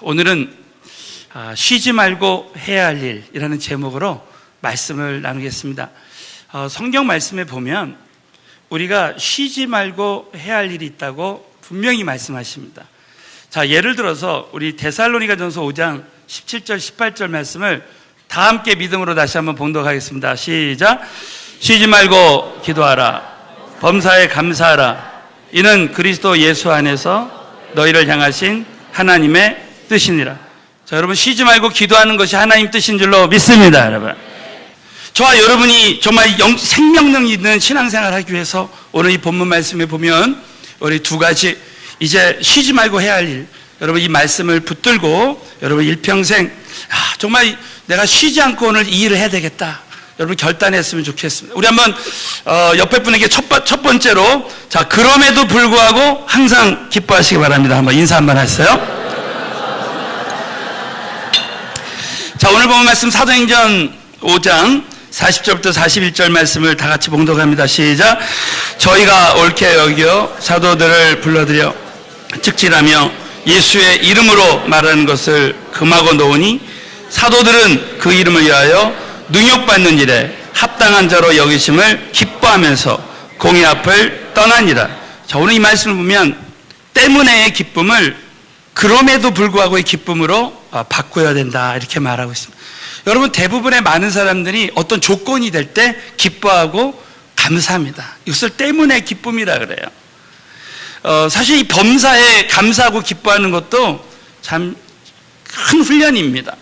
오늘은 쉬지 말고 해야 할 일이라는 제목으로 말씀을 나누겠습니다. 성경 말씀에 보면 우리가 쉬지 말고 해야 할 일이 있다고 분명히 말씀하십니다. 자, 예를 들어서 우리 데살로니가전서 5장 17절 18절 말씀을 다 함께 믿음으로 다시 한번 봉독하겠습니다. 시작. 쉬지 말고 기도하라. 범사에 감사하라. 이는 그리스도 예수 안에서 너희를 향하신 하나님의 뜻이니라. 자, 여러분, 쉬지 말고 기도하는 것이 하나님 뜻인 줄로 믿습니다, 여러분. 저와 여러분이 정말 생명력 있는 신앙생활을 하기 위해서 오늘 이 본문 말씀에 보면 우리 두 가지, 이제 쉬지 말고 해야 할 일, 여러분 이 말씀을 붙들고 여러분 일평생 정말 내가 쉬지 않고 오늘 이 일을 해야 되겠다, 여러분 결단했으면 좋겠습니다. 우리 한번 옆에 분에게 첫 번째로, 자, 그럼에도 불구하고 항상 기뻐하시기 바랍니다. 한번 인사 한번 하세요. 자, 오늘 본 말씀 사도행전 5장 40절부터 41절 말씀을 다 같이 봉독합니다. 시작. 저희가 옳게 여겨 사도들을 불러들여 즉질하며 예수의 이름으로 말하는 것을 금하고 놓으니 사도들은 그 이름을 위하여 능욕받는 일에 합당한 자로 여기심을 기뻐하면서 공의 앞을 떠나니라. 자, 오늘 이 말씀을 보면 때문에의 기쁨을 그럼에도 불구하고의 기쁨으로 바꿔야 된다, 이렇게 말하고 있습니다. 여러분, 대부분의 많은 사람들이 어떤 조건이 될 때 기뻐하고 감사합니다. 이것을 때문에 기쁨이라 그래요. 사실 이 범사에 감사하고 기뻐하는 것도 참 큰 훈련입니다.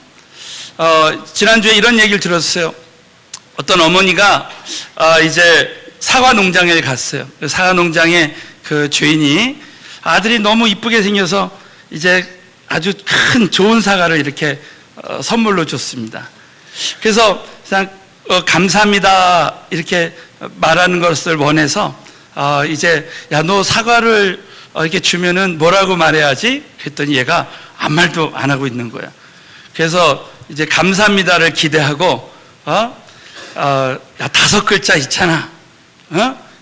지난주에 이런 얘기를 들었어요. 어떤 어머니가 이제 사과 농장에 갔어요. 사과 농장에 그 주인이 아들이 너무 이쁘게 생겨서 이제 아주 큰 좋은 사과를 이렇게 선물로 줬습니다. 그래서 그냥 감사합니다 이렇게 말하는 것을 원해서 이제 야, 너 사과를 이렇게 주면은 뭐라고 말해야지? 그랬더니 얘가 아무 말도 안 하고 있는 거야. 그래서 이제 감사합니다를 기대하고 야, 5글자 있잖아,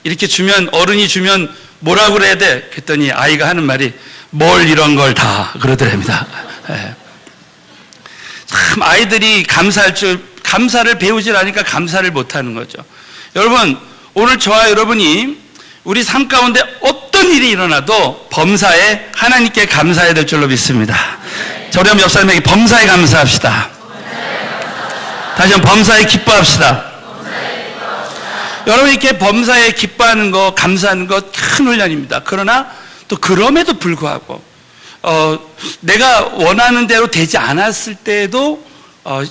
이렇게 주면, 어른이 주면 뭐라고 그래야 돼? 그랬더니 아이가 하는 말이 뭘 이런 걸 다 그러더랍니다. 네. 참 아이들이 감사를 배우질 않으니까 감사를 못하는 거죠. 여러분, 오늘 저와 여러분이 우리 삶 가운데 어떤 일이 일어나도 범사에 하나님께 감사해야 될 줄로 믿습니다. 자, 우리 한번 옆 사람에게 범사에 감사합시다. 다시 한번 범사에 기뻐합시다. 여러분, 이렇게 범사에 기뻐하는 거, 감사하는 거 큰 훈련입니다. 그러나 또 그럼에도 불구하고 내가 원하는 대로 되지 않았을 때에도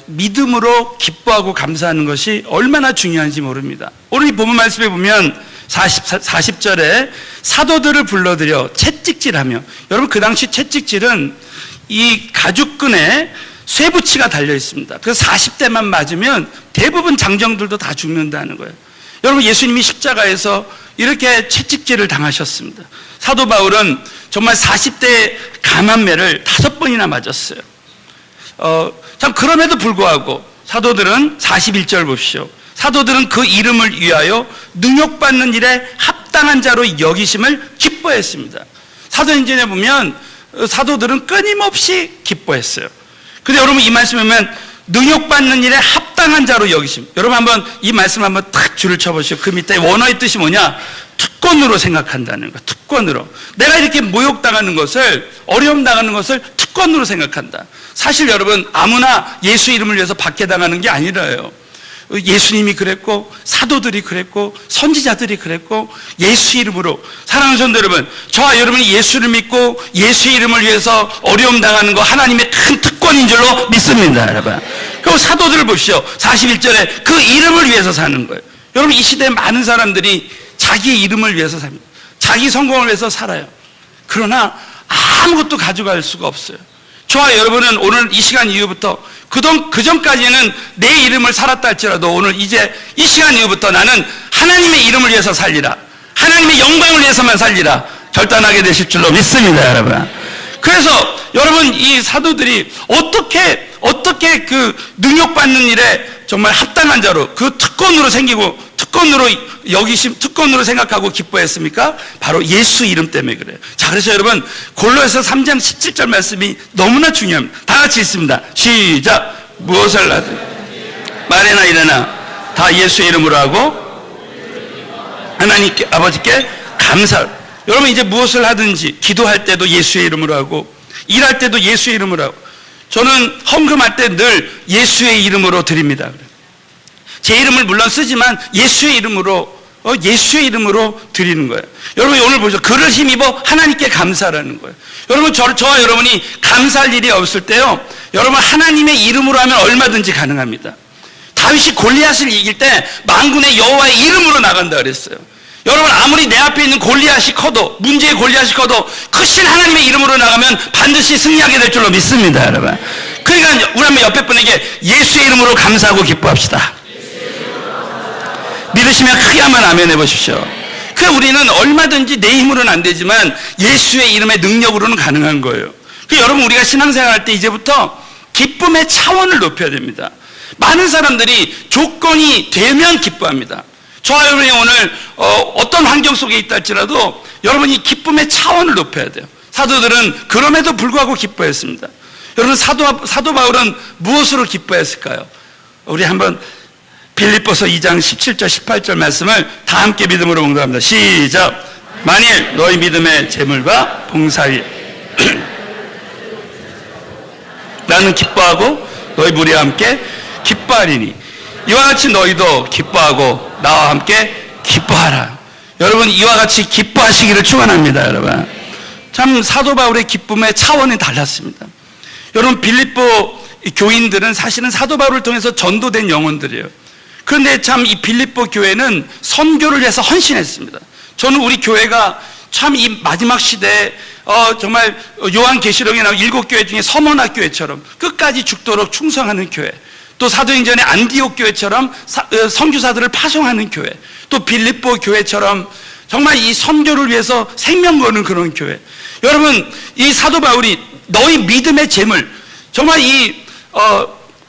믿음으로 기뻐하고 감사하는 것이 얼마나 중요한지 모릅니다. 오늘 이 본문 말씀에 보면 40절에 사도들을 불러들여 채찍질하며, 여러분 그 당시 채찍질은 이 가죽끈에 쇠붙이가 달려 있습니다. 그래서 40대만 맞으면 대부분 장정들도 다 죽는다는 거예요. 여러분, 예수님이 십자가에서 이렇게 채찍질을 당하셨습니다. 사도 바울은 정말 40대 감한매를 5번이나 맞았어요. 참 그럼에도 불구하고 사도들은 41절 보십시오. 사도들은 그 이름을 위하여 능욕받는 일에 합당한 자로 여기심을 기뻐했습니다. 사도행전에 보면 사도들은 끊임없이 기뻐했어요. 근데 여러분, 이 말씀에 보면 능욕받는 일에 합당한 자로 여기심. 여러분 한번 이 말씀 한번 탁 줄을 쳐보시오. 그 밑에 원어의 뜻이 뭐냐? 특권으로 생각한다는 거. 특권으로. 내가 이렇게 모욕당하는 것을, 어려움 당하는 것을 특권으로 생각한다. 사실 여러분, 아무나 예수 이름을 위해서 박해당하는 게 아니라요. 예수님이 그랬고, 사도들이 그랬고, 선지자들이 그랬고, 예수 이름으로. 사랑하는 성도 여러분, 저와 여러분이 예수를 믿고 예수 이름을 위해서 어려움 당하는 거 하나님의 큰 특권인 줄로 믿습니다, 여러분. 그리고 사도들을 보시오. 41절에 그 이름을 위해서 사는 거예요. 여러분, 이 시대에 많은 사람들이 자기의 이름을 위해서 삽니다. 자기 성공을 위해서 살아요. 그러나 아무것도 가져갈 수가 없어요. 저와 여러분은 오늘 이 시간 이후부터, 그 전까지는 내 이름을 살았다 할지라도 오늘 이제 이 시간 이후부터 나는 하나님의 이름을 위해서 살리라, 하나님의 영광을 위해서만 살리라 결단하게 되실 줄로 믿습니다, 여러분. 그래서 여러분, 이 사도들이 어떻게 그 능욕받는 일에 정말 합당한 자로, 그 특권으로 생기고 특권으로 생각하고 기뻐했습니까? 바로 예수 이름 때문에 그래요. 자, 그래서 여러분 골로새서 3장 17절 말씀이 너무나 중요합니다. 다 같이 읽습니다. 시작. 무엇을 하든 말이나 이래나 다 예수의 이름으로 하고 하나님께 아버지께 감사. 여러분 이제 무엇을 하든지 기도할 때도 예수의 이름으로 하고 일할 때도 예수의 이름으로 하고 저는 헌금할 때 늘 예수의 이름으로 드립니다. 제 이름을 물론 쓰지만 예수의 이름으로 드리는 거예요. 여러분 오늘 보죠. 그를 힘입어 하나님께 감사라는 거예요. 여러분 저와 여러분이 감사할 일이 없을 때요, 여러분 하나님의 이름으로 하면 얼마든지 가능합니다. 다윗이 골리앗을 이길 때 만군의 여호와의 이름으로 나간다 그랬어요. 여러분 아무리 내 앞에 있는 골리앗이 커도, 문제의 골리앗이 커도 크신 하나님의 이름으로 나가면 반드시 승리하게 될 줄로 믿습니다, 여러분. 그러니까 우리 한번 옆에 분에게 예수의 이름으로 감사하고 기뻐합시다. 믿으시면 크게 한번 아멘 해보십시오. 그러니까 우리는 얼마든지 내 힘으로는 안 되지만 예수의 이름의 능력으로는 가능한 거예요. 그러니까 여러분 우리가 신앙생활 할 때 이제부터 기쁨의 차원을 높여야 됩니다. 많은 사람들이 조건이 되면 기뻐합니다. 저와 여러분이 오늘 어떤 환경 속에 있다 할지라도 여러분이 기쁨의 차원을 높여야 돼요. 사도들은 그럼에도 불구하고 기뻐했습니다. 여러분 사도 바울은 무엇으로 기뻐했을까요? 우리 한번 빌립보서 2장 17절 18절 말씀을 다 함께 믿음으로 봉독합니다. 시작. 만일 너희 믿음의 재물과 봉사에 나는 기뻐하고 너희 무리와 함께 기뻐하리니 이와 같이 너희도 기뻐하고 나와 함께 기뻐하라. 여러분 이와 같이 기뻐하시기를 축원합니다. 여러분 참 사도 바울의 기쁨의 차원이 달랐습니다. 여러분 빌립보 교인들은 사실은 사도 바울을 통해서 전도된 영혼들이에요. 그런데 참 이 빌립보 교회는 선교를 위해서 헌신했습니다. 저는 우리 교회가 참 이 마지막 시대에 정말 요한계시록에 나온 7교회 중에 서머나 교회처럼 끝까지 죽도록 충성하는 교회, 또 사도행전의 안디옥 교회처럼 선교사들을 파송하는 교회, 또 빌립보 교회처럼 정말 이 선교를 위해서 생명 거는 그런 교회. 여러분 이 사도 바울이 너희 믿음의 재물, 정말 이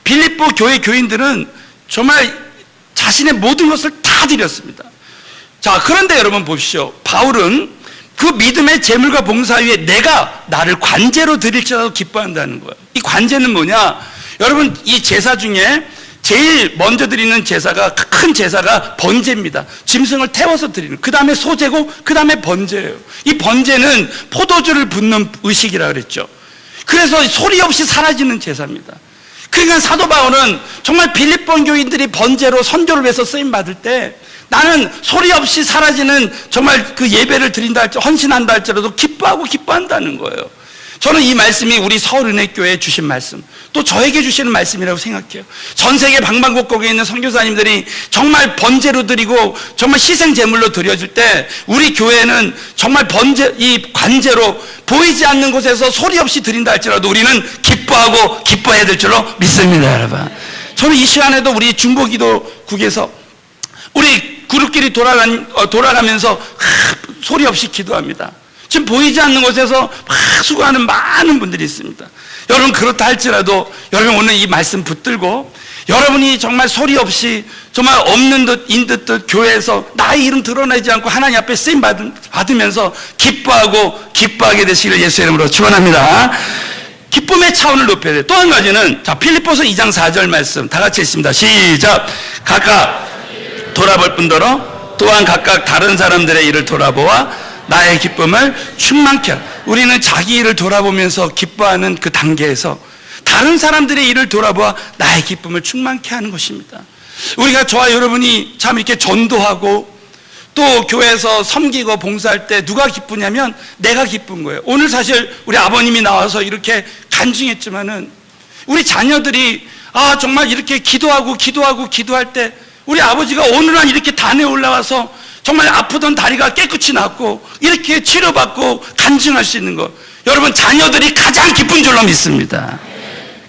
빌립보 교회 교인들은 정말 자신의 모든 것을 다 드렸습니다. 자, 그런데 여러분 보십시오. 바울은 그 믿음의 재물과 봉사 위에 내가 나를 관제로 드릴지라도 기뻐한다는 거예요. 이 관제는 뭐냐? 여러분 이 제사 중에 제일 먼저 드리는 제사가, 큰 제사가 번제입니다. 짐승을 태워서 드리는, 그 다음에 소제고 그 다음에 번제예요. 이 번제는 포도주를 붓는 의식이라 그랬죠. 그래서 소리 없이 사라지는 제사입니다. 그러니까 사도 바울은 정말 빌립보 교인들이 번제로 선교를 위해서 쓰임 받을 때 나는 소리 없이 사라지는 정말 그 예배를 드린다 할지 헌신한다 할지라도 기뻐한다는 거예요. 저는 이 말씀이 우리 서울은혜교회에 주신 말씀, 또 저에게 주시는 말씀이라고 생각해요. 전 세계 방방곡곡에 있는 선교사님들이 정말 번제로 드리고 정말 희생 제물로 드려질 때 우리 교회는 정말 이 관제로 보이지 않는 곳에서 소리 없이 드린다 할지라도 우리는 기뻐하고 기뻐해야 될 줄로 믿습니다, 여러분. 저는 이 시간에도 우리 중보기도국에서 우리 그룹끼리 돌아가면서 소리 없이 기도합니다. 지금 보이지 않는 곳에서 막 수고하는 많은 분들이 있습니다. 여러분 그렇다 할지라도 여러분 오늘 이 말씀 붙들고 여러분이 정말 소리 없이 정말 없는 듯 있는 듯 교회에서 나의 이름 드러내지 않고 하나님 앞에 쓰임 받으면서 기뻐하게 되시기를 예수의 이름으로 축원합니다. 기쁨의 차원을 높여야 돼요. 또 한 가지는 자 필립보서 2장 4절 말씀 다 같이 읽습니다. 시작. 각각 돌아볼 뿐더러 또한 각각 다른 사람들의 일을 돌아보아 나의 기쁨을 충만케 하라. 우리는 자기 일을 돌아보면서 기뻐하는 그 단계에서 다른 사람들의 일을 돌아보아 나의 기쁨을 충만케 하는 것입니다. 우리가 저와 여러분이 참 이렇게 전도하고 또 교회에서 섬기고 봉사할 때 누가 기쁘냐면 내가 기쁜 거예요. 오늘 사실 우리 아버님이 나와서 이렇게 간증했지만은 우리 자녀들이 정말 이렇게 기도할 때 우리 아버지가 어느 날 이렇게 단에 올라와서 정말 아프던 다리가 깨끗이 낫고 이렇게 치료받고 간증할 수 있는 것, 여러분 자녀들이 가장 기쁜 줄로 믿습니다.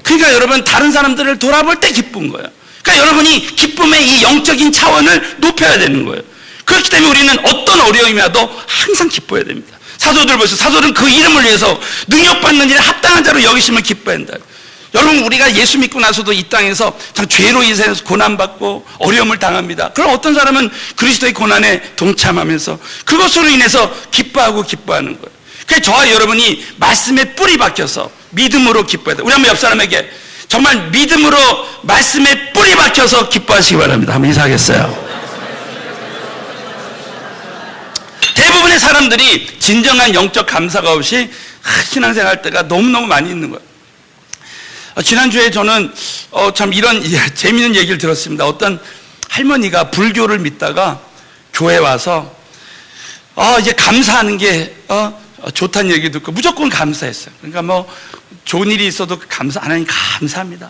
그러니까 여러분 다른 사람들을 돌아볼 때 기쁜 거예요. 그러니까 여러분이 기쁨의 이 영적인 차원을 높여야 되는 거예요. 그렇기 때문에 우리는 어떤 어려움이 와도 항상 기뻐해야 됩니다. 사도들 보세요. 사도들은 그 이름을 위해서 능력받는 일에 합당한 자로 여기심을 기뻐한다. 여러분, 우리가 예수 믿고 나서도 이 땅에서 참 죄로 인해서 고난받고 어려움을 당합니다. 그럼 어떤 사람은 그리스도의 고난에 동참하면서 그것으로 인해서 기뻐하는 거예요. 그래서 저와 여러분이 말씀에 뿌리 박혀서 믿음으로 기뻐해야 돼요. 우리 한번 옆 사람에게 정말 믿음으로 말씀에 뿌리 박혀서 기뻐하시기 바랍니다. 한번 인사하겠어요? 대부분의 사람들이 진정한 영적 감사가 없이 신앙생활 때가 너무너무 많이 있는 거예요. 지난주에 저는 참 이런 재미있는 얘기를 들었습니다. 어떤 할머니가 불교를 믿다가 교회 와서 이제 감사하는 게 좋다는 얘기 듣고 무조건 감사했어요. 그러니까 뭐 좋은 일이 있어도 하나님 감사합니다.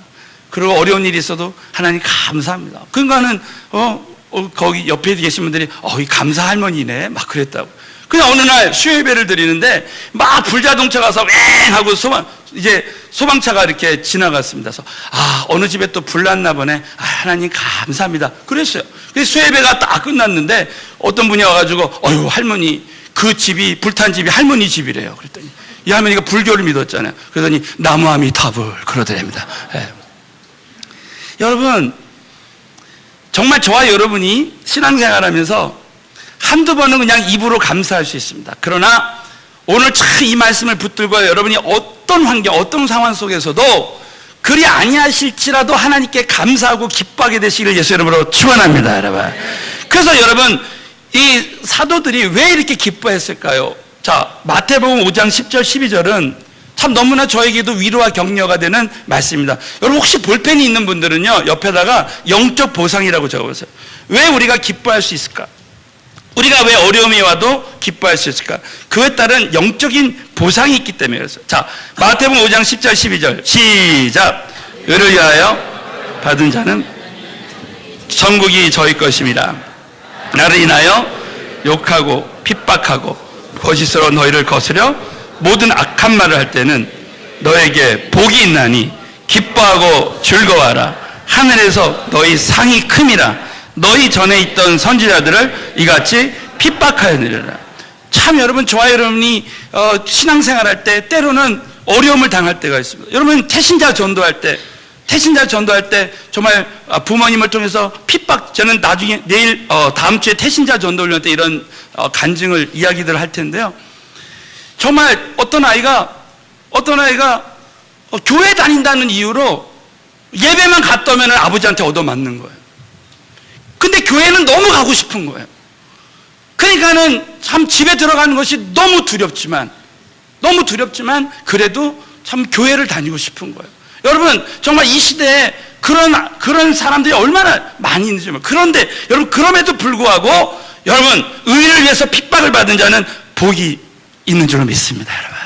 그리고 어려운 일이 있어도 하나님 감사합니다. 그러니까는 거기 옆에 계신 분들이 이 감사 할머니네 막 그랬다고. 그냥 어느 날 수요예배를 드리는데 막 불자동차 가서 왱 하고 소방차가 이렇게 지나갔습니다. 그래서 어느 집에 또 불 났나 보네. 하나님 감사합니다. 그랬어요. 그래서 수요예배가 딱 끝났는데 어떤 분이 와가지고 할머니 그 집이 불탄 집이 할머니 집이래요. 그랬더니 이 할머니가 불교를 믿었잖아요. 그러더니 나무아미타불 그러더랍니다. 네. 여러분, 정말 저와 여러분이 신앙생활하면서 한두 번은 그냥 입으로 감사할 수 있습니다. 그러나 오늘 참 이 말씀을 붙들고 여러분이 어떤 환경, 어떤 상황 속에서도 그리 아니하실지라도 하나님께 감사하고 기뻐하게 되시기를 예수 이름으로 축원합니다, 여러분. 그래서 여러분, 이 사도들이 왜 이렇게 기뻐했을까요? 자, 마태복음 5장 10절 12절은 참 너무나 저에게도 위로와 격려가 되는 말씀입니다. 여러분, 혹시 볼펜이 있는 분들은요, 옆에다가 영적 보상이라고 적어보세요. 왜 우리가 기뻐할 수 있을까? 우리가 왜 어려움이 와도 기뻐할 수 있을까? 그에 따른 영적인 보상이 있기 때문에 그랬어요. 자, 마태복음 5장 10절 12절 시작. 의를 위하여 받은 자는 천국이 저희 것입니다. 나를 인하여 욕하고 핍박하고 거짓으로 너희를 거스려 모든 악한 말을 할 때는 너에게 복이 있나니 기뻐하고 즐거워하라. 하늘에서 너희 상이 큼이라. 너희 전에 있던 선지자들을 이같이 핍박하였느니라. 참 여러분, 저와 여러분이 신앙생활할 때 때로는 어려움을 당할 때가 있습니다. 여러분, 태신자 전도할 때 정말 부모님을 통해서 핍박, 저는 나중에 다음 주에 태신자 전도 훈련 때 이런 간증을 이야기들 할 텐데요. 정말 어떤 아이가 교회 다닌다는 이유로 예배만 갔다 오면 아버지한테 얻어맞는 거예요. 근데 교회는 너무 가고 싶은 거예요. 그러니까는 참 집에 들어가는 것이 너무 두렵지만 그래도 참 교회를 다니고 싶은 거예요. 여러분, 정말 이 시대에 그런 사람들이 얼마나 많이 있는지 몰라요. 그런데 여러분, 그럼에도 불구하고 여러분, 의를 위해서 핍박을 받은 자는 복이 있는 줄로 믿습니다, 여러분.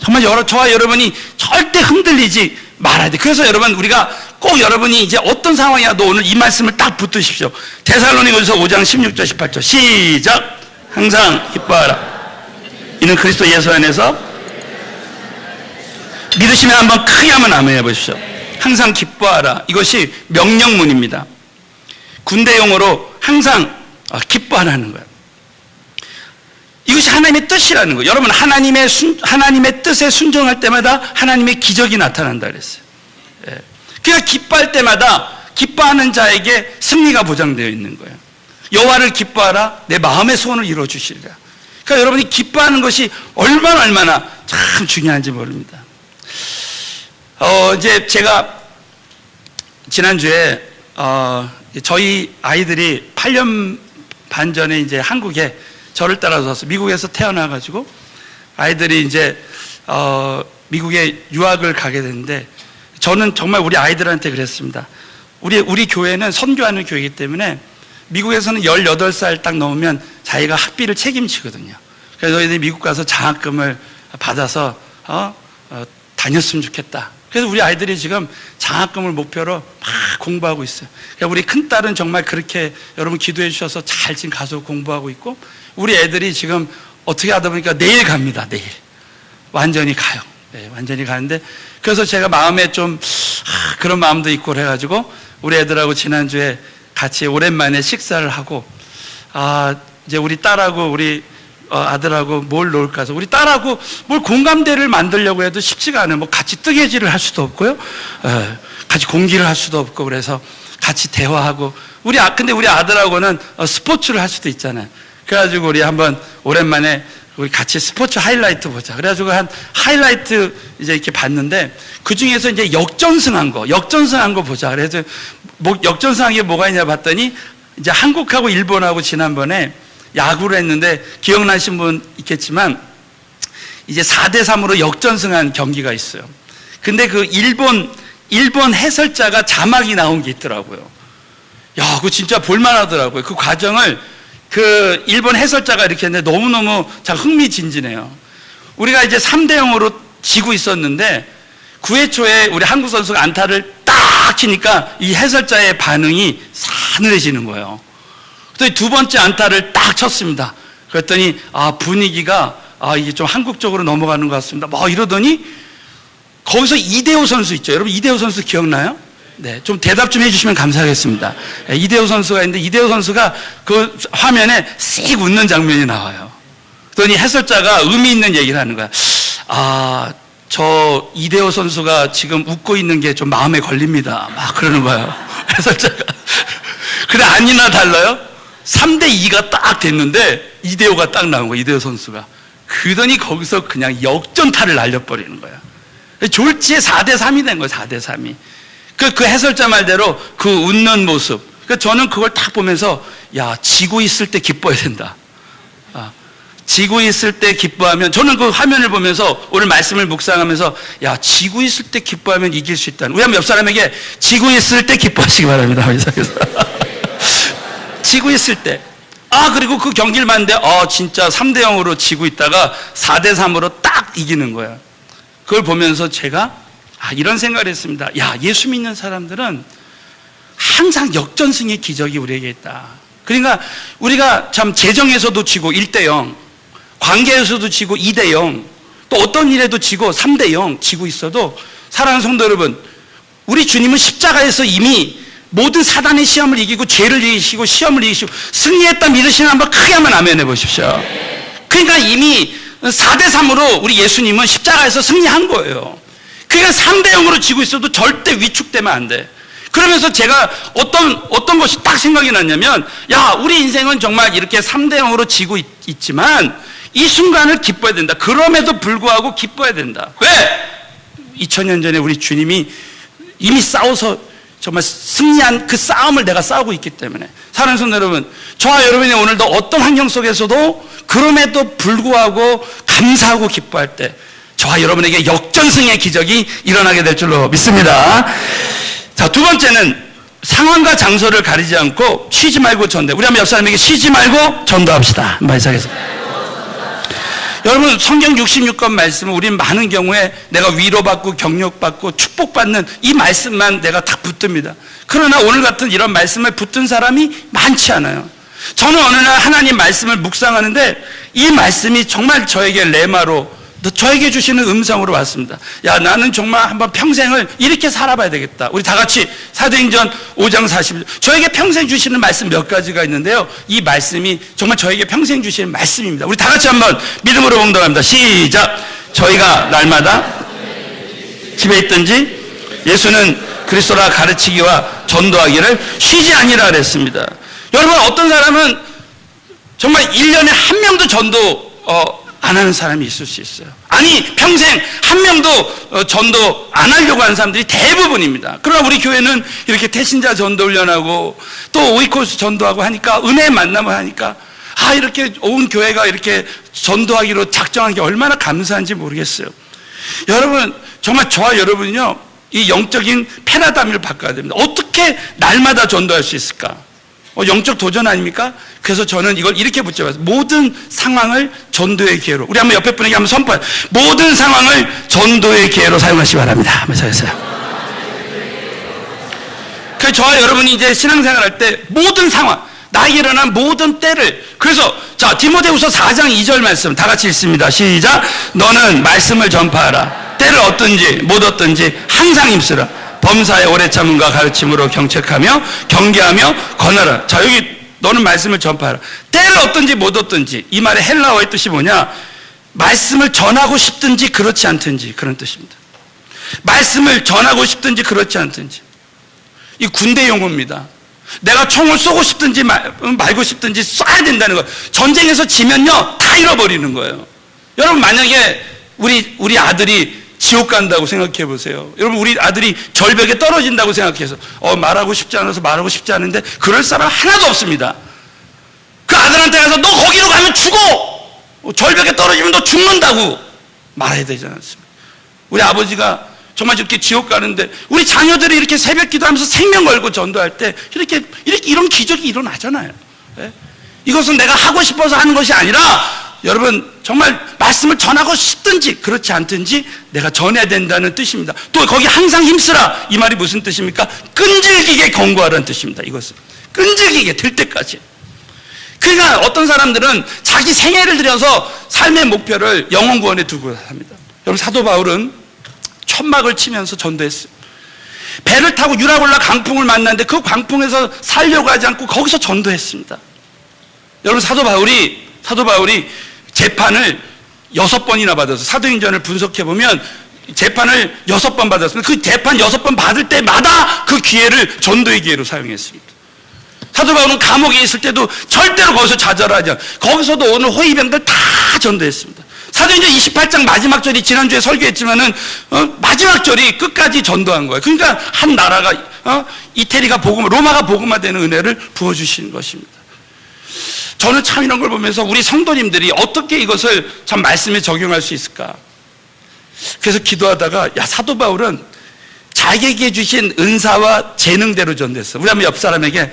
정말 저와 여러분이 절대 흔들리지 말아야 돼. 그래서 여러분, 우리가 꼭 여러분이 이제 어떤 상황이라도 오늘 이 말씀을 딱 붙드십시오. 데살로니가서 5장 16절 18절 시작. 항상 기뻐하라. 이는 그리스도 예수 안에서 믿으시면 한번 크게 한번 아멘 해보십시오. 항상 기뻐하라. 이것이 명령문입니다. 군대용어로 항상 기뻐하라는 거예요. 이것이 하나님의 뜻이라는 거예요. 여러분, 하나님의 뜻에 순종할 때마다 하나님의 기적이 나타난다 그랬어요. 그러니까 기뻐할 때마다 기뻐하는 자에게 승리가 보장되어 있는 거예요. 여호와를 기뻐하라. 내 마음의 소원을 이루어주시리라. 그러니까 여러분이 기뻐하는 것이 얼마나 참 중요한지 모릅니다. 이제 제가 지난주에 저희 아이들이 8년 반 전에 이제 한국에 저를 따라서 왔어요. 미국에서 태어나가지고 아이들이 이제 미국에 유학을 가게 됐는데, 저는 정말 우리 아이들한테 그랬습니다. 우리 교회는 선교하는 교회이기 때문에 미국에서는 18살 딱 넘으면 자기가 학비를 책임지거든요. 그래서 너희들이 미국 가서 장학금을 받아서 다녔으면 좋겠다. 그래서 우리 아이들이 지금 장학금을 목표로 막 공부하고 있어요. 그러니까 우리 큰딸은 정말 그렇게 여러분 기도해 주셔서 잘 지금 가서 공부하고 있고, 우리 애들이 지금 어떻게 하다 보니까 내일 갑니다. 내일 완전히 가요. 네, 완전히 가는데, 그래서 제가 마음에 좀 그런 마음도 있고 그래가지고 우리 애들하고 지난주에 같이 오랜만에 식사를 하고, 이제 우리 딸하고 우리 아들하고 뭘 놓을까 해서 우리 딸하고 뭘 공감대를 만들려고 해도 쉽지가 않아요. 뭐 같이 뜨개질을 할 수도 없고요. 같이 공기를 할 수도 없고 그래서 같이 대화하고 근데 우리 아들하고는 스포츠를 할 수도 있잖아요. 그래가지고 우리 한번 오랜만에 우리 같이 스포츠 하이라이트 보자. 그래가지고 한 하이라이트 이제 이렇게 봤는데 그 중에서 이제 역전승한 거 보자. 그래서 역전승한 게 뭐가 있냐 봤더니 이제 한국하고 일본하고 지난번에 야구를 했는데 기억나신 분 있겠지만 이제 4대3으로 역전승한 경기가 있어요. 근데 그 일본 해설자가 자막이 나온 게 있더라고요. 야, 그거 진짜 볼만하더라고요. 그 과정을 그 일본 해설자가 이렇게 했는데 너무너무 참 흥미진진해요. 우리가 이제 3대0으로 지고 있었는데 9회 초에 우리 한국 선수가 안타를 딱 치니까 이 해설자의 반응이 싸늘해지는 거예요. 또 두 번째 안타를 딱 쳤습니다. 그랬더니 분위기가 이게 좀 한국 쪽으로 넘어가는 것 같습니다. 뭐 이러더니 거기서 이대호 선수 있죠. 여러분 이대호 선수 기억나요? 네, 좀 대답 좀 해주시면 감사하겠습니다. 이대호 선수가 있는데 이대호 선수가 그 화면에 씩 웃는 장면이 나와요. 그러더니 해설자가 의미 있는 얘기를 하는 거야. 저 이대호 선수가 지금 웃고 있는 게 좀 마음에 걸립니다. 막 그러는 거예요. 해설자가. 근데 아니나 달라요. 3대2가 딱 됐는데 이대호가 딱 나온 거야. 이대호 선수가. 그러더니 거기서 그냥 역전타를 날려버리는 거야. 졸지에 4대3이 된 거예요. 4대3이. 그 해설자 말대로 그 웃는 모습. 저는 그걸 딱 보면서 지고 있을 때 기뻐야 된다. 지고 있을 때 기뻐하면, 저는 그 화면을 보면서 오늘 말씀을 묵상하면서 지고 있을 때 기뻐하면 이길 수 있다는. 우리 한번 옆 사람에게 지고 있을 때 기뻐하시기 바랍니다. 지고 있을 때. 그리고 그 경기를 봤는데 진짜 3대0으로 지고 있다가 4대3으로 딱 이기는 거야. 그걸 보면서 제가 이런 생각을 했습니다. 예수 믿는 사람들은 항상 역전승의 기적이 우리에게 있다. 그러니까 우리가 참 재정에서도 지고 1대0, 관계에서도 지고 2대0, 또 어떤 일에도 지고 3대0 지고 있어도 사랑하는 성도 여러분, 우리 주님은 십자가에서 이미 모든 사단의 시험을 이기고 죄를 이기시고 시험을 이기시고 승리했다 믿으시는 한번 크게 한번 아멘 해보십시오. 그러니까 이미 4대3으로 우리 예수님은 십자가에서 승리한 거예요. 그러니까 3대0으로 지고 있어도 절대 위축되면 안 돼. 그러면서 제가 어떤 것이 딱 생각이 났냐면, 우리 인생은 정말 이렇게 3대0으로 지고 있지만 이 순간을 기뻐해야 된다. 그럼에도 불구하고 기뻐해야 된다. 왜? 2000년 전에 우리 주님이 이미 싸워서 정말 승리한 그 싸움을 내가 싸우고 있기 때문에. 사랑하는 성도 여러분, 저와 여러분이 오늘도 어떤 환경 속에서도 그럼에도 불구하고 감사하고 기뻐할 때 저와 여러분에게 역전승의 기적이 일어나게 될 줄로 믿습니다. 자, 두 번째는 상황과 장소를 가리지 않고 쉬지 말고 전도해. 우리 한번 옆 사람에게 쉬지 말고 전도합시다. 말씀하겠습니다. 여러분, 성경 66권 말씀은 우리는 많은 경우에 내가 위로받고 격려받고 축복받는 이 말씀만 내가 다 붙듭니다. 그러나 오늘 같은 이런 말씀을 붙든 사람이 많지 않아요. 저는 어느 날 하나님 말씀을 묵상하는데 이 말씀이 정말 저에게 레마로, 저에게 주시는 음성으로 왔습니다. 나는 정말 한번 평생을 이렇게 살아봐야 되겠다. 우리 다 같이 사도행전 5장 40절. 저에게 평생 주시는 말씀 몇 가지가 있는데요. 이 말씀이 정말 저에게 평생 주시는 말씀입니다. 우리 다 같이 한번 믿음으로 봉독합니다. 시작. 저희가 날마다 집에 있든지 예수는 그리스도라 가르치기와 전도하기를 쉬지 아니라 그랬습니다. 여러분, 어떤 사람은 정말 1년에 한 명도 전도 안 하는 사람이 있을 수 있어요. 아니, 평생 한 명도 전도 안 하려고 하는 사람들이 대부분입니다. 그러나 우리 교회는 이렇게 태신자 전도 훈련하고 또 오이코스 전도하고 하니까, 은혜의 만남을 하니까 이렇게 온 교회가 이렇게 전도하기로 작정한 게 얼마나 감사한지 모르겠어요. 여러분, 정말 저와 여러분은요, 이 영적인 패러다임을 바꿔야 됩니다. 어떻게 날마다 전도할 수 있을까? 영적 도전 아닙니까? 그래서 저는 이걸 이렇게 붙여봤어요. 모든 상황을 전도의 기회로. 우리 한번 옆에 분에게 한번 선포해요. 모든 상황을 전도의 기회로 사용하시기 바랍니다. 한번 하겠어요. 그래서 저와 여러분이 이제 신앙생활 할 때 모든 상황, 나에게 일어난 모든 때를, 그래서 자, 디모데후서 4장 2절 말씀 다 같이 읽습니다. 시작. 너는 말씀을 전파하라. 때를 얻든지 못 얻든지 항상 힘쓰라. 범사의 오래 참음과 가르침으로 경책하며 경계하며 권하라. 자, 여기 너는 말씀을 전파하라. 때를 얻든지 못 얻든지. 이 말의 헬라어의 뜻이 뭐냐? 말씀을 전하고 싶든지 그렇지 않든지, 그런 뜻입니다. 말씀을 전하고 싶든지 그렇지 않든지. 이 군대 용어입니다. 내가 총을 쏘고 싶든지 말고 싶든지 쏴야 된다는 거예요. 전쟁에서 지면요 다 잃어버리는 거예요. 여러분, 만약에 우리 아들이 지옥 간다고 생각해 보세요. 여러분, 우리 아들이 절벽에 떨어진다고 생각해서 말하고 싶지 않아서 말하고 싶지 않은데 그럴 사람 하나도 없습니다. 그 아들한테 가서 너 거기로 가면 죽어, 절벽에 떨어지면 너 죽는다고 말해야 되지 않습니까? 우리 아버지가 정말 이렇게 지옥 가는데 우리 자녀들이 이렇게 새벽 기도하면서 생명 걸고 전도할 때 이런 기적이 일어나잖아요. 네? 이것은 내가 하고 싶어서 하는 것이 아니라 여러분, 정말 말씀을 전하고 싶든지 그렇지 않든지 내가 전해야 된다는 뜻입니다. 또 거기 항상 힘쓰라, 이 말이 무슨 뜻입니까? 끈질기게 권고하라는 뜻입니다. 이것은 끈질기게 될 때까지. 그러니까 어떤 사람들은 자기 생애를 들여서 삶의 목표를 영혼 구원에 두고 합니다. 여러분, 사도 바울은 천막을 치면서 전도했어요. 배를 타고 유라굴라 강풍을 만났는데 그 강풍에서 살려고 하지 않고 거기서 전도했습니다. 여러분, 사도 바울이 재판을 6번이나 받아서, 사도행전을 분석해보면 재판을 6번 받았습니다. 그 재판 6번 받을 때마다 그 기회를 전도의 기회로 사용했습니다. 사도 바울은 감옥에 있을 때도 절대로 거기서 좌절하지 않고 거기서도 오늘 호위병들 다 전도했습니다. 사도행전 28장 마지막 절이 지난주에 설교했지만은 마지막 절이 끝까지 전도한 거예요. 그러니까 한 나라가 이태리가 로마가 복음화되는 은혜를 부어주시는 것입니다. 저는 참 이런 걸 보면서 우리 성도님들이 어떻게 이것을 참 말씀에 적용할 수 있을까? 그래서 기도하다가 사도 바울은 자기에게 주신 은사와 재능대로 전도했어. 우리 한번 옆 사람에게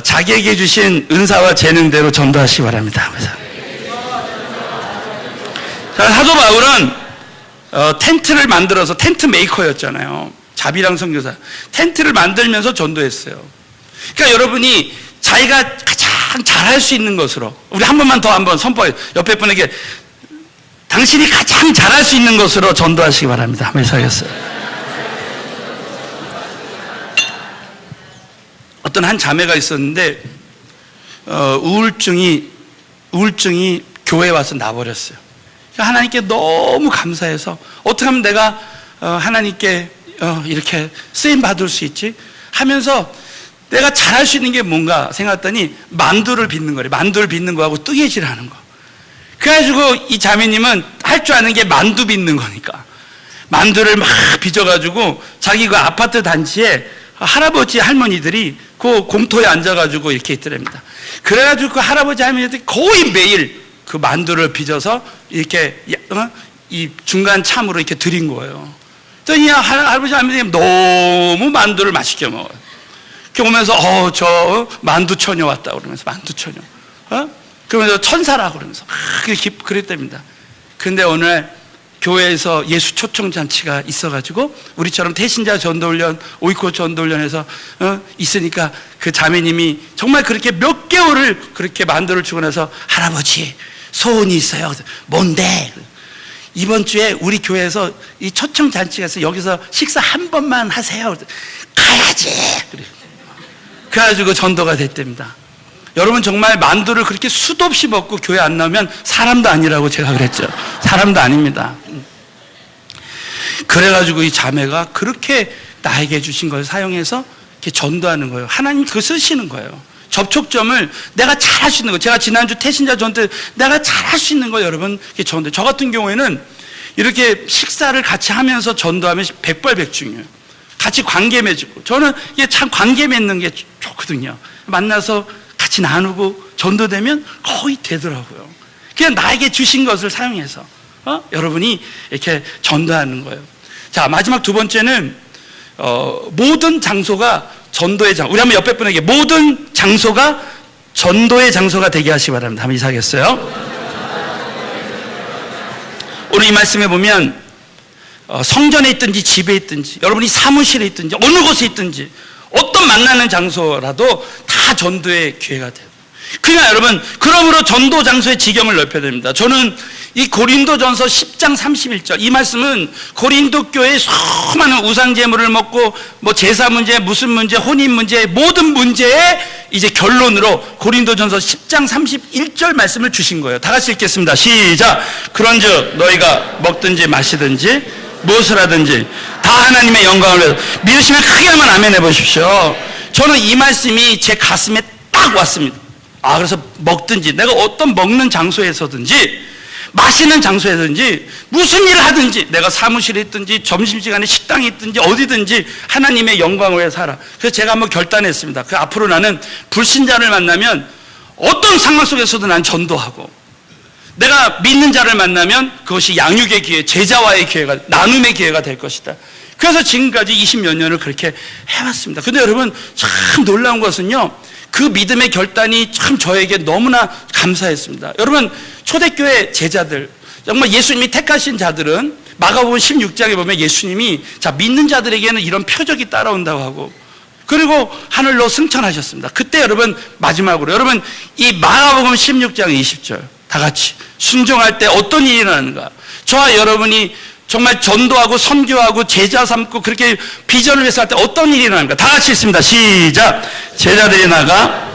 자기에게 주신 은사와 재능대로 전도하시기 바랍니다. 사도 바울은 텐트를 만들어서 텐트 메이커였잖아요. 자비랑 선교사. 텐트를 만들면서 전도했어요. 그러니까 여러분이 자기가 가장 잘할 수 있는 것으로, 우리 한 번만 더 한번 선포해요. 옆에 분에게 당신이 가장 잘할 수 있는 것으로 전도하시기 바랍니다. 한번 해서겠어요. 어떤 한 자매가 있었는데 우울증이 교회에 와서 나버렸어요. 하나님께 너무 감사해서 어떻게 하면 내가 하나님께 이렇게 쓰임 받을 수 있지 하면서 내가 잘할 수 있는 게 뭔가 생각했더니 만두를 빚는 거래. 만두를 빚는 거하고 뜨개질 하는 거. 그래가지고 이 자매님은 할 줄 아는 게 만두 빚는 거니까 만두를 막 빚어가지고 자기 그 아파트 단지에 할아버지 할머니들이 그 공터에 앉아가지고 이렇게 있더랍니다. 그래가지고 그 할아버지 할머니들이 거의 매일 그 만두를 빚어서 이렇게 이 중간 참으로 이렇게 드린 거예요. 그랬더니 할아버지 할머니가 너무 만두를 맛있게 먹어요. 이렇게 오면서 저 만두 처녀 왔다 그러면서 만두 처녀 그러면서 천사라고 그러면서 막 그랬답니다. 근데 오늘 교회에서 예수 초청 잔치가 있어가지고 우리처럼 태신자 전도훈련, 오이코 전도훈련에서 있으니까 그 자매님이 정말 그렇게 몇 개월을 그렇게 만두를 주고 나서 할아버지 소원이 있어요. 뭔데? 이번 주에 우리 교회에서 이 초청 잔치가 있어서 여기서 식사 한 번만 하세요. 가야지. 그래가지고 전도가 됐답니다. 여러분, 정말 만두를 그렇게 수도 없이 먹고 교회 안 나오면 사람도 아니라고 제가 그랬죠. 사람도 아닙니다. 그래가지고 이 자매가 그렇게 나에게 주신 걸 사용해서 이렇게 전도하는 거예요. 하나님 그거 쓰시는 거예요. 접촉점을 내가 잘할 수 있는 거. 제가 지난주 태신자 전도 때 내가 잘할 수 있는 거 여러분 전도. 저 같은 경우에는 이렇게 식사를 같이 하면서 전도하면 백발백중이에요. 같이 관계 맺고. 저는 이게 참 관계 맺는 게 좋거든요. 만나서 같이 나누고 전도되면 거의 되더라고요. 그냥 나에게 주신 것을 사용해서 여러분이 이렇게 전도하는 거예요. 자, 마지막 두 번째는 모든 장소가 전도의 장소. 우리 한번 옆에 분에게 모든 장소가 전도의 장소가 되게 하시기 바랍니다. 한번 이사하겠어요? 오늘 이 말씀에 보면 성전에 있든지 집에 있든지 여러분이 사무실에 있든지 어느 곳에 있든지 어떤 만나는 장소라도 다 전도의 기회가 돼요. 그러니까 여러분, 그러므로 전도 장소의 지경을 넓혀야 됩니다. 저는 이 고린도전서 10장 31절 이 말씀은 고린도 교회의 수많은 우상 제물을 먹고 뭐 제사 문제, 무슨 문제, 혼인 문제, 모든 문제의 이제 결론으로 고린도전서 10장 31절 말씀을 주신 거예요. 다 같이 읽겠습니다. 시작. 그런즉 너희가 먹든지 마시든지 무엇을 하든지 다 하나님의 영광을 위해서 믿으시면 크게 한번 아멘 해보십시오. 저는 이 말씀이 제 가슴에 딱 왔습니다. 그래서 먹든지 내가 어떤 먹는 장소에서든지 마시는 장소에든지 무슨 일을 하든지 내가 사무실에 있든지 점심시간에 식당에 있든지 어디든지 하나님의 영광을 위해 살아. 그래서 제가 한번 결단했습니다. 그 앞으로 나는 불신자를 만나면 어떤 상황 속에서도 난 전도하고, 내가 믿는 자를 만나면 그것이 양육의 기회, 제자와의 기회가, 나눔의 기회가 될 것이다. 그래서 지금까지 20몇 년을 그렇게 해왔습니다. 근데 여러분 참 놀라운 것은요, 그 믿음의 결단이 참 저에게 너무나 감사했습니다. 여러분 초대교회 제자들, 정말 예수님이 택하신 자들은 마가복음 16장에 보면 예수님이 믿는 자들에게는 이런 표적이 따라온다고 하고, 그리고 하늘로 승천하셨습니다. 그때 여러분 마지막으로 여러분 이 마가복음 16장 20절 다 같이 순종할 때 어떤 일이 일어나는가. 저와 여러분이 정말 전도하고 선교하고 제자 삼고 그렇게 비전을 위해서 할 때 어떤 일이 일어납니까? 다 같이 있습니다. 시작. 제자들이 나가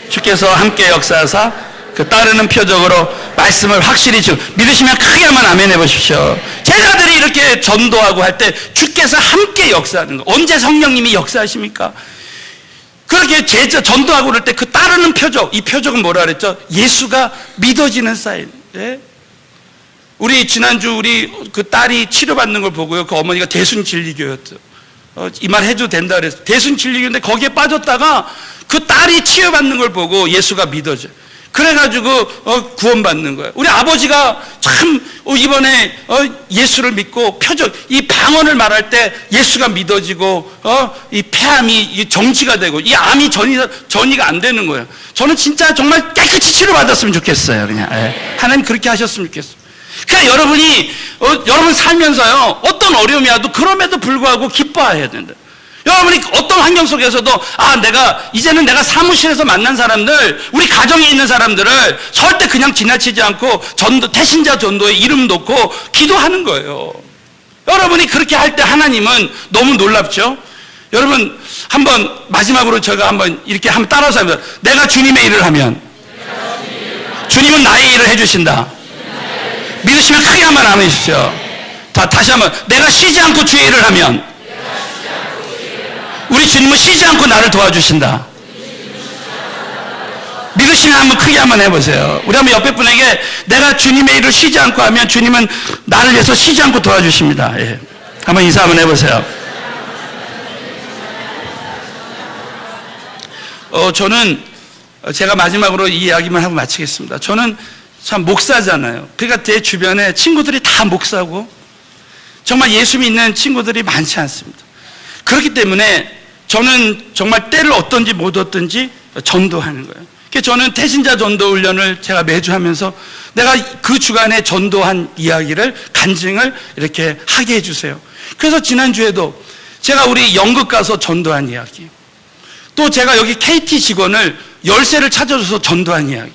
주께서 함께 역사하사 그 따르는 표적으로 말씀을 확실히 믿으시면 크게 한번 아멘 해보십시오. 제자들이 이렇게 전도하고 할 때 주께서 함께 역사하는 거. 언제 성령님이 역사하십니까? 그렇게 제자 전도하고 그럴 때 그 따르는 표적, 이 표적은 뭐라 그랬죠? 예수가 믿어지는 사인. 예? 우리 지난주 우리 그 딸이 치료받는 걸 보고요, 그 어머니가 대순진리교였죠. 이 말 해도 된다 그랬어요. 대순진리교인데 거기에 빠졌다가 그 딸이 치유받는 걸 보고 예수가 믿어져. 그래가지고 구원받는 거예요. 우리 아버지가 참 이번에 예수를 믿고 표적, 이 방언을 말할 때 예수가 믿어지고 이 폐암이 정지가 되고 이 암이 전이가 안 되는 거예요. 저는 진짜 정말 깨끗이 치료받았으면 좋겠어요. 그냥 하나님 그렇게 하셨으면 좋겠어요. 그러니까 여러분이 여러분 살면서요, 어떤 어려움이 와도 그럼에도 불구하고 기뻐해야 된다. 여러분이 어떤 환경 속에서도 이제는 내가 사무실에서 만난 사람들, 우리 가정에 있는 사람들을 절대 그냥 지나치지 않고 태신자 전도에 이름 놓고 기도하는 거예요. 여러분이 그렇게 할 때 하나님은 너무 놀랍죠? 여러분 한번 마지막으로 제가 한번 이렇게 한번 따라서 합니다. 내가 주님의 일을 하면 주님은 나의 일을 해주신다. 믿으시면 크게 한번 아멘 해주십시오. 다시 한번. 내가 쉬지 않고 주의 일을 하면 우리 주님은 쉬지 않고 나를 도와주신다. 믿으시면 한번 크게 한번 해보세요. 우리 한번 옆에 분에게 내가 주님의 일을 쉬지 않고 하면 주님은 나를 위해서 쉬지 않고 도와주십니다. 예. 한번 인사 한번 해보세요. 저는 제가 마지막으로 이 이야기만 하고 마치겠습니다. 저는 참 목사잖아요. 그러니까 제 주변에 친구들이 다 목사고 정말 예수 믿는 친구들이 많지 않습니다. 그렇기 때문에 저는 정말 때를 얻든지 못 얻든지 전도하는 거예요. 그래서 저는 태신자 전도 훈련을 제가 매주 하면서 내가 그 주간에 전도한 이야기를 간증을 이렇게 하게 해주세요. 그래서 지난주에도 제가 우리 연극 가서 전도한 이야기, 또 제가 여기 KT 직원을 열쇠를 찾아줘서 전도한 이야기,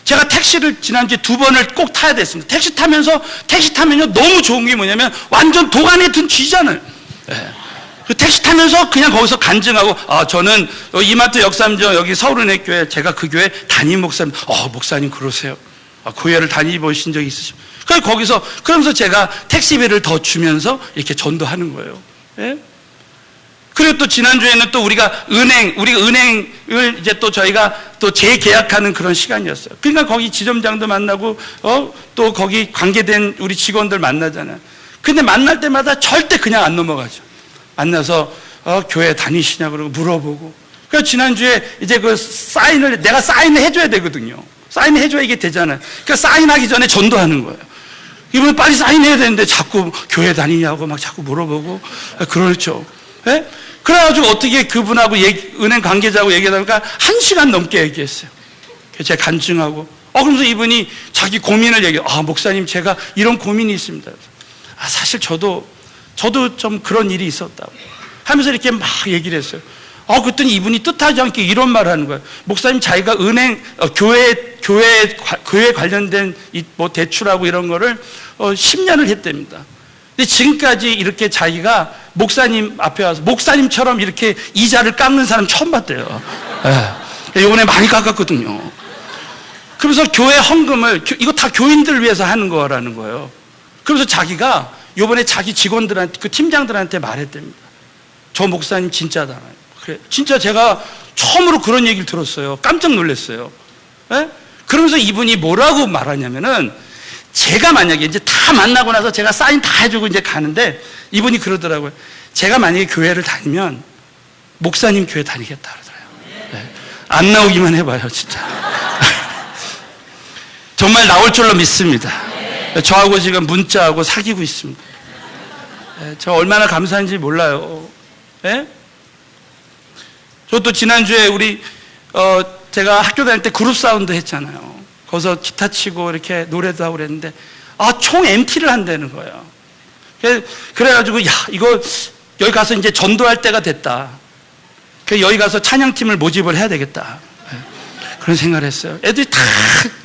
제가 택시를 지난주에 2번을 꼭 타야 됐습니다. 택시 타면요 너무 좋은 게 뭐냐면 완전 도가니에 든 쥐잖아요. 네. 그 택시 타면서 그냥 거기서 간증하고, 저는 이마트 역삼정 여기 서울은혜교회, 제가 그 교회 담임 목사님. 목사님 그러세요? 교회를 다니보신 적이 있으시죠? 그래서 거기서 그러면서 제가 택시비를 더 주면서 이렇게 전도하는 거예요. 예? 그리고 또 지난주에는 또 우리 은행을 이제 또 저희가 또 재계약하는 그런 시간이었어요. 그러니까 거기 지점장도 만나고, 또 거기 관계된 우리 직원들 만나잖아요. 근데 만날 때마다 절대 그냥 안 넘어가죠. 만나서, 교회 다니시냐 그러고 물어보고. 그래서 지난주에 이제 내가 사인을 해줘야 되거든요. 사인을 해줘야 이게 되잖아요. 그러니까 사인하기 전에 전도하는 거예요. 이번에 빨리 사인해야 되는데 자꾸 교회 다니냐고 막 자꾸 물어보고, 그렇죠. 예? 그래가지고 어떻게 그분하고 은행 관계자하고 얘기하다가 1시간 넘게 얘기했어요. 그래서 제가 간증하고, 그러면서 이분이 자기 고민을 얘기해요. 목사님, 제가 이런 고민이 있습니다. 사실 저도 좀 그런 일이 있었다고 하면서 이렇게 막 얘기를 했어요. 그랬더니 이분이 뜻하지 않게 이런 말을 하는 거예요. 목사님, 자기가 교회 관련된 뭐 대출하고 이런 거를 10년을 했답니다. 근데 지금까지 이렇게 자기가 목사님 앞에 와서 목사님처럼 이렇게 이자를 깎는 사람 처음 봤대요. 이번에 많이 깎았거든요. 그러면서 교회 헌금을, 이거 다 교인들 위해서 하는 거라는 거예요. 그래서 자기가 이번에 자기 직원들한테, 그 팀장들한테 말했답니다. 저 목사님 진짜다. 그래, 진짜 제가 처음으로 그런 얘기를 들었어요. 깜짝 놀랐어요. 예? 그러면서 이분이 뭐라고 말하냐면은, 제가 만약에 이제 다 만나고 나서 제가 사인 다 해주고 이제 가는데, 이분이 그러더라고요. 제가 만약에 교회를 다니면 목사님 교회 다니겠다 그러더라고요. 예. 안 나오기만 해봐요, 진짜. 정말 나올 줄로 믿습니다. 저하고 지금 문자하고 사귀고 있습니다. 예, 저 얼마나 감사한지 몰라요. 예? 저도 지난주에 제가 학교 다닐 때 그룹 사운드 했잖아요. 거기서 기타 치고 이렇게 노래도 하고 그랬는데, 총 MT를 한다는 거예요. 그래가지고, 이거 여기 가서 이제 전도할 때가 됐다. 여기 가서 찬양팀을 모집을 해야 되겠다. 그런 생각을 했어요. 애들이 다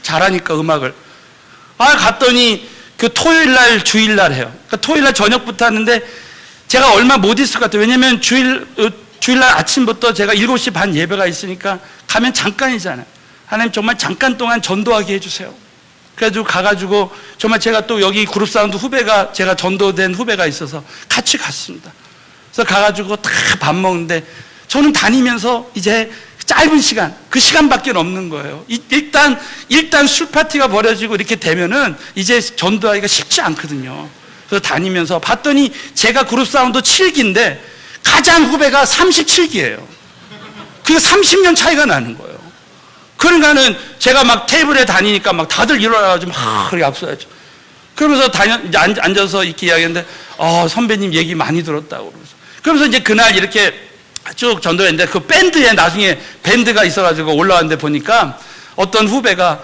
잘하니까 음악을. 갔더니 그 토요일날, 주일날 해요. 그러니까 토요일날 저녁부터 하는데 제가 얼마 못 있을 것 같아요. 왜냐면 주일날 아침부터 제가 7시 반 예배가 있으니까 가면 잠깐이잖아요. 하나님 정말 잠깐 동안 전도하게 해주세요. 그래가지고 가가지고 정말 제가 또 여기 그룹 사운드 후배가, 제가 전도된 후배가 있어서 같이 갔습니다. 그래서 가가지고 다 밥 먹는데 저는 다니면서 이제 짧은 시간, 그 시간밖에 없는 거예요. 일단 술 파티가 벌어지고 이렇게 되면은 이제 전도하기가 쉽지 않거든요. 그래서 다니면서 봤더니 제가 그룹 사운드 7기인데 가장 후배가 37기예요. 그게 30년 차이가 나는 거예요. 그러니까는 제가 막 테이블에 다니니까 막 다들 일어나가지고 막 그렇게 앞서야죠. 그러면서 이제 앉아서 이렇게 이야기했는데, 선배님 얘기 많이 들었다고 그러면서 이제 그날 이렇게 쭉 전도했는데, 그 밴드에 나중에 밴드가 있어가지고 올라왔는데 보니까 어떤 후배가,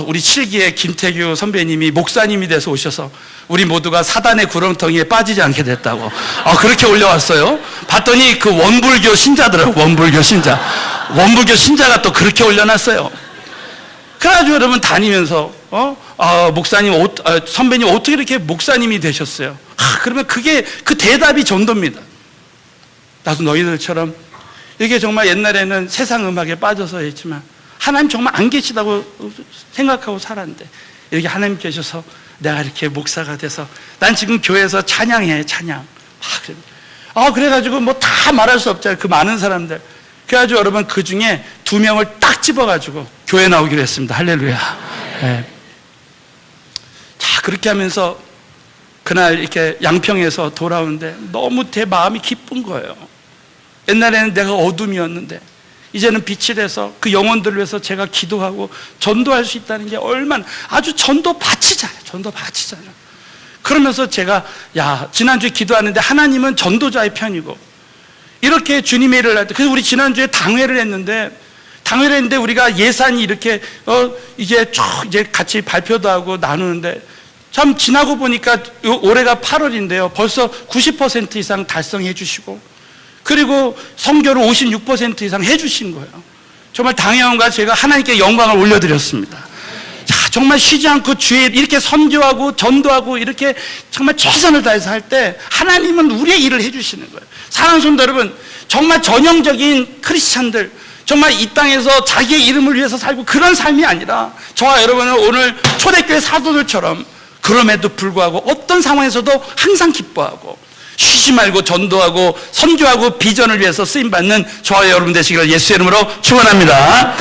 우리 7기의 김태규 선배님이 목사님이 돼서 오셔서 우리 모두가 사단의 구렁텅이에 빠지지 않게 됐다고 그렇게 올려왔어요. 봤더니 그 원불교 신자더라고요. 원불교 신자가 또 그렇게 올려놨어요. 그래가지고 여러분 다니면서 목사님, 선배님 어떻게 이렇게 목사님이 되셨어요? 그러면 그 대답이 전도입니다. 나도 너희들처럼 이게 정말 옛날에는 세상 음악에 빠져서 했지만 하나님 정말 안 계시다고 생각하고 살았는데, 이렇게 하나님 계셔서 내가 이렇게 목사가 돼서 난 지금 교회에서 찬양. 그래가지고 뭐 다 말할 수 없잖아요. 그 많은 사람들. 그래가지고 여러분 그 중에 2명을 딱 집어가지고 교회 나오기로 했습니다. 할렐루야. 네. 자, 그렇게 하면서 그날 이렇게 양평에서 돌아오는데 너무 제 마음이 기쁜 거예요. 옛날에는 내가 어둠이었는데 이제는 빛이 돼서 그 영혼들을 위해서 제가 기도하고 전도할 수 있다는 게 얼마나, 아주 전도밭이잖아요. 그러면서 제가 지난주에 기도하는데 하나님은 전도자의 편이고, 이렇게 주님의 일을 할 때, 그래서 우리 지난주에 당회를 했는데 우리가 예산이 이렇게 이제 같이 발표도 하고 나누는데, 참 지나고 보니까 올해가 8월인데요 벌써 90% 이상 달성해 주시고, 그리고 선교를 56% 이상 해주신 거예요. 정말 당회원과 제가 하나님께 영광을 올려드렸습니다. 자, 정말 쉬지 않고 주의 이렇게 선교하고 전도하고 이렇게 정말 최선을 다해서 할 때 하나님은 우리의 일을 해주시는 거예요. 사랑하는 성도 여러분, 정말 전형적인 크리스찬들, 정말 이 땅에서 자기의 이름을 위해서 살고 그런 삶이 아니라 저와 여러분은 오늘 초대교회 사도들처럼 그럼에도 불구하고 어떤 상황에서도 항상 기뻐하고 쉬지 말고 전도하고 선교하고 비전을 위해서 쓰임받는 저와 여러분 되시기를 예수의 이름으로 축원합니다.